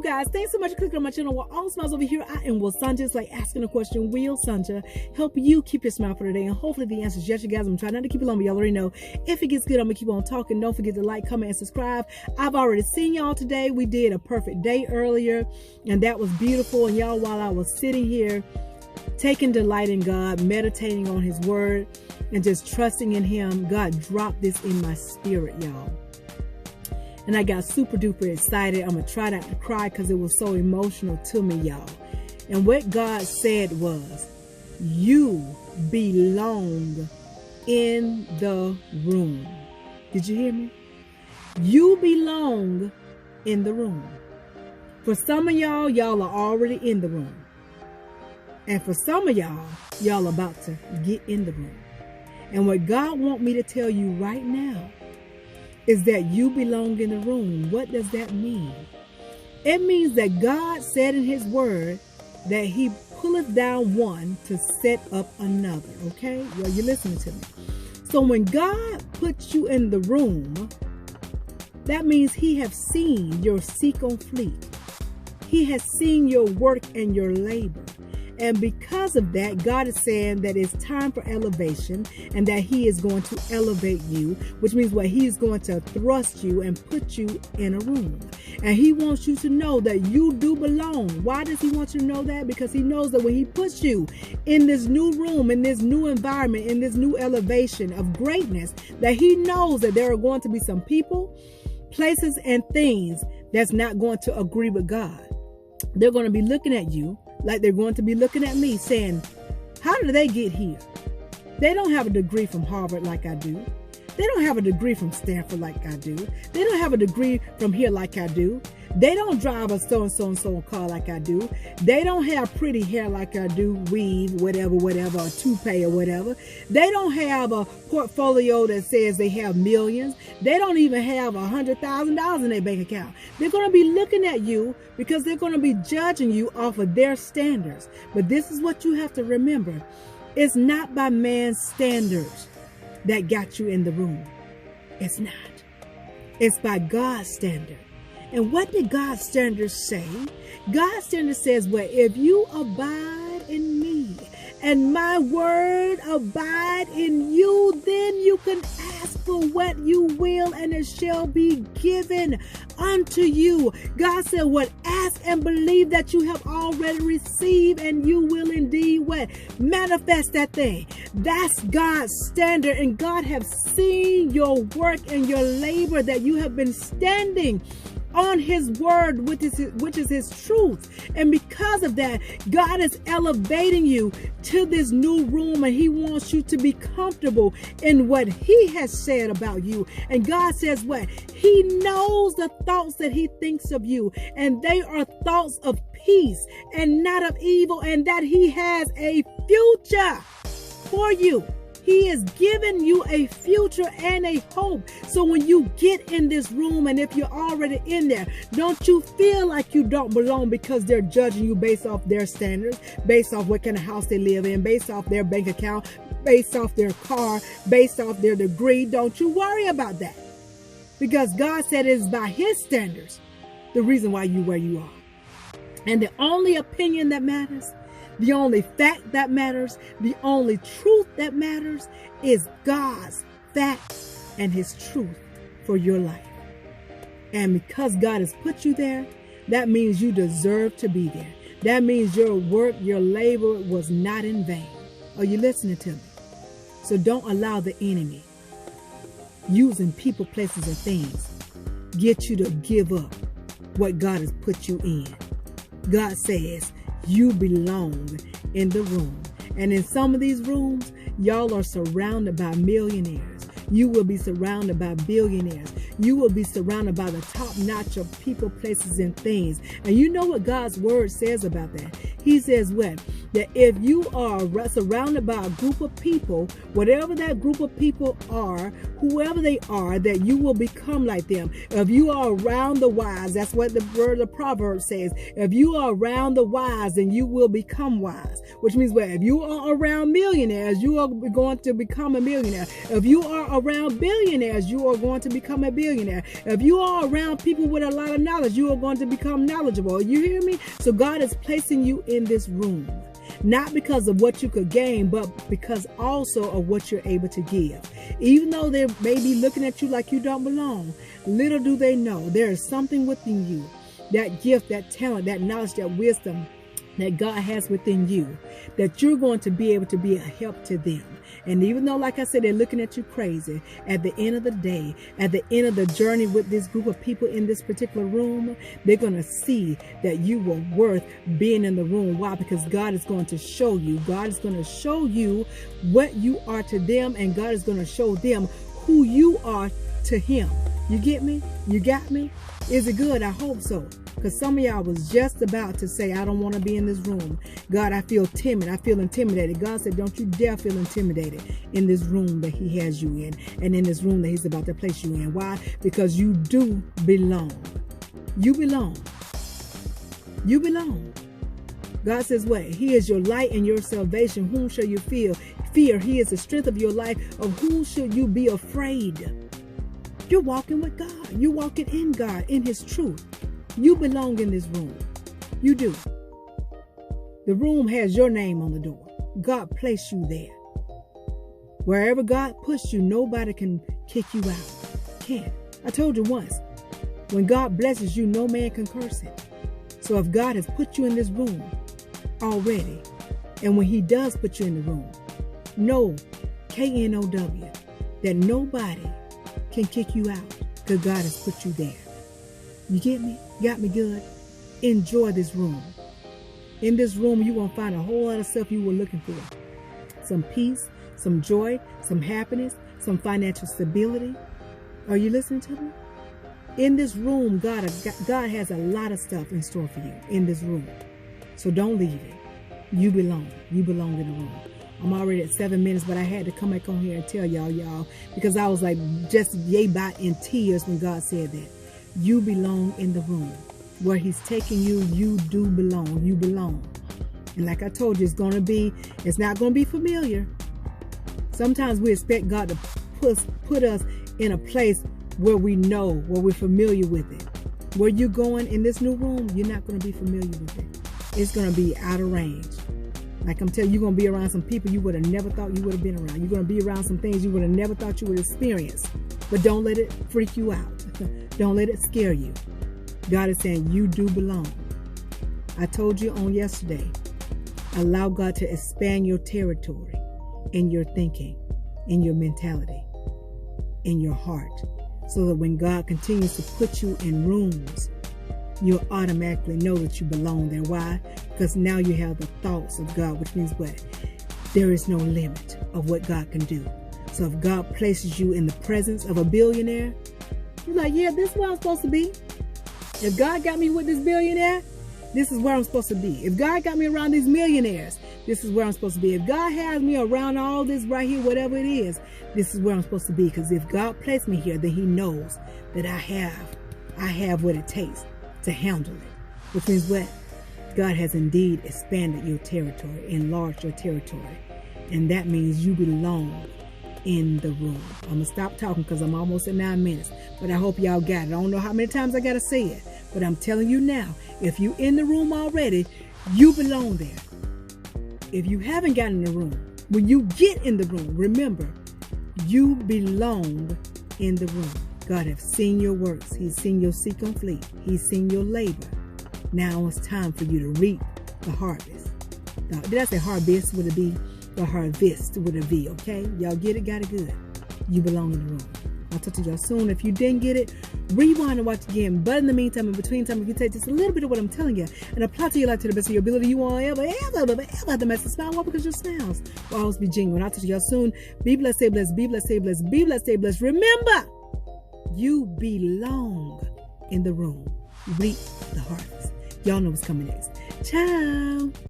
you guys, thanks so much for clicking on my channel. While all smiles over here, I am Will Sanja. It's like asking a question. Will Sanja help you keep your smile for today? And hopefully the answer is yes, you guys. I'm trying not to keep it long, but y'all already know. If it gets good, I'm going to keep on talking. Don't forget to like, comment, and subscribe. I've already seen y'all today. We did a perfect day earlier, and that was beautiful. And y'all, while I was sitting here, taking delight in God, meditating on his word, and just trusting in him, God dropped this in my spirit, y'all. And I got super duper excited. I'm going to try not to cry because it was so emotional to me, y'all. And what God said was, you belong in the room. Did you hear me? You belong in the room. For some of y'all, y'all are already in the room. And for some of y'all, y'all about to get in the room. And what God wants me to tell you right now is that you belong in the room. What does that mean? It means that God said in his word that he pulleth down one to set up another. Okay? Well, you're listening to me. So when God puts you in the room, that means he has seen your seek on fleet. He has seen your work and your labor. And because of that, God is saying that it's time for elevation and that he is going to elevate you, which means what he's going to thrust you and put you in a room. And he wants you to know that you do belong. Why does he want you to know that? Because he knows that when he puts you in this new room, in this new environment, in this new elevation of greatness, that he knows that there are going to be some people, places, and things that's not going to agree with God. They're going to be looking at you like they're going to be looking at me saying, how did they get here? They don't have a degree from Harvard like I do. They don't have a degree from Stanford like I do. They don't have a degree from here like I do. They don't drive a so-and-so car like I do. They don't have pretty hair like I do, weave, whatever, or toupee or whatever. They don't have a portfolio that says they have millions. They don't even have $100,000 in their bank account. They're going to be looking at you because they're going to be judging you off of their standards. But this is what you have to remember. It's not by man's standards that got you in the room. It's not. It's by God's standard. And what did God's standards say? God's standard says, well, if you abide in me and my word abide in you, then you can ask for what you will and it shall be given unto you. God said, what? Ask and believe that you have already received and you will indeed what? Manifest that thing. That's God's standard. And God has seen your work and your labor that you have been standing on his word, which is his truth. And because of that, God is elevating you to this new room and he wants you to be comfortable in what he has said about you. And God says what? He knows the thoughts that he thinks of you, and they are thoughts of peace and not of evil, and that he has a future for you. He has given you a future and a hope. So when you get in this room, and if you're already in there, don't you feel like you don't belong because they're judging you based off their standards, based off what kind of house they live in, based off their bank account, based off their car, based off their degree. Don't you worry about that. Because God said it is by his standards the reason why you where you are. And the only opinion that matters, the only fact that matters, the only truth that matters is God's fact and his truth for your life. And because God has put you there, that means you deserve to be there. That means your work, your labor was not in vain. Are you listening to me? So don't allow the enemy using people, places, and things get you to give up what God has put you in. God says, you belong in the room. And in some of these rooms, y'all are surrounded by millionaires. You will be surrounded by billionaires. You will be surrounded by the top notch of people, places, and things. And you know what God's word says about that? He says what? That if you are surrounded by a group of people, whatever that group of people are, whoever they are, that you will become like them. If you are around the wise, that's what the word of Proverbs says. If you are around the wise, then you will become wise. Which means what? If you are around millionaires, you are going to become a millionaire. If you are are around billionaires, you are going to become a billionaire. If you are around people with a lot of knowledge, you are going to become knowledgeable. You hear me? So God is placing you in this room, not because of what you could gain, but because also of what you're able to give. Even though they may be looking at you like you don't belong, little do they know there is something within you, that gift, that talent, that knowledge, that wisdom that God has within you, that you're going to be able to be a help to them. And even though, like I said, they're looking at you crazy, at the end of the day, at the end of the journey with this group of people in this particular room, they're going to see that you were worth being in the room. Why? Because God is going to show you. God is going to show you what you are to them, and God is going to show them who you are to Him. You get me? You got me? Is it good? I hope so. Because some of y'all was just about to say, I don't want to be in this room. God, I feel timid. I feel intimidated. God said, don't you dare feel intimidated in this room that He has you in, and in this room that He's about to place you in. Why? Because you do belong. You belong. You belong. God says what? He is your light and your salvation. Whom shall you fear? He is the strength of your life. Of whom should you be afraid? You're walking with God. You're walking in God, in His truth. You belong in this room. You do. The room has your name on the door. God placed you there. Wherever God puts you, nobody can kick you out. Can't. I told you once, when God blesses you, no man can curse it. So if God has put you in this room already, and when He does put you in the room, know, K-N-O-W, that nobody can kick you out because God has put you there. You get me? Got me good? Enjoy this room. In this room, you're going to find a whole lot of stuff you were looking for. Some peace, some joy, some happiness, some financial stability. Are you listening to me? In this room, God has a lot of stuff in store for you in this room. So don't leave it. You belong. You belong in the room. I'm already at 7 minutes, but I had to come back on here and tell y'all, because I was like just yay by in tears when God said that. You belong in the room. Where He's taking you, you do belong. You belong. And like I told you, it's not going to be familiar. Sometimes we expect God to put us in a place where we know, where we're familiar with it. Where you're going in this new room, you're not going to be familiar with it. It's going to be out of range. Like I'm telling you, you're going to be around some people you would have never thought you would have been around. You're going to be around some things you would have never thought you would experience. But don't let it freak you out. Don't let it scare you. God is saying you do belong. I told you on yesterday, allow God to expand your territory in your thinking, in your mentality, in your heart, so that when God continues to put you in rooms, you'll automatically know that you belong there. Why? Because now you have the thoughts of God, which means what? There is no limit of what God can do. So if God places you in the presence of a billionaire, you're like, yeah, this is where I'm supposed to be. If God got me with this billionaire, this is where I'm supposed to be. If God got me around these millionaires, this is where I'm supposed to be. If God has me around all this right here, whatever it is, this is where I'm supposed to be. Because if God placed me here, then He knows that I have what it takes to handle it. Which means what? God has indeed expanded your territory, enlarged your territory. And that means you belong in the room. I'm going to stop talking because I'm almost at 9 minutes. But I hope y'all got it. I don't know how many times I got to say it. But I'm telling you now, if you in the room already, you belong there. If you haven't gotten in the room, when you get in the room, remember, you belong in the room. God has seen your works. He's seen your seek and flee. He's seen your labor. Now it's time for you to reap the harvest. Did I say harvest? Would it be the harvest with a V? Okay, y'all get it? Got it? Good. You belong in the room. I'll talk to y'all soon. If you didn't get it, rewind and watch again. But in the meantime, in between time, if you take just a little bit of what I'm telling you and apply to your life to the best of your ability, you won't ever have the message smile. Why? Because your smiles will always be genuine. I'll talk to y'all soon. Be blessed, stay blessed, be blessed, stay blessed, be blessed, stay blessed. Remember, you belong in the room. Reap the harvest. Y'all know what's coming next. Ciao.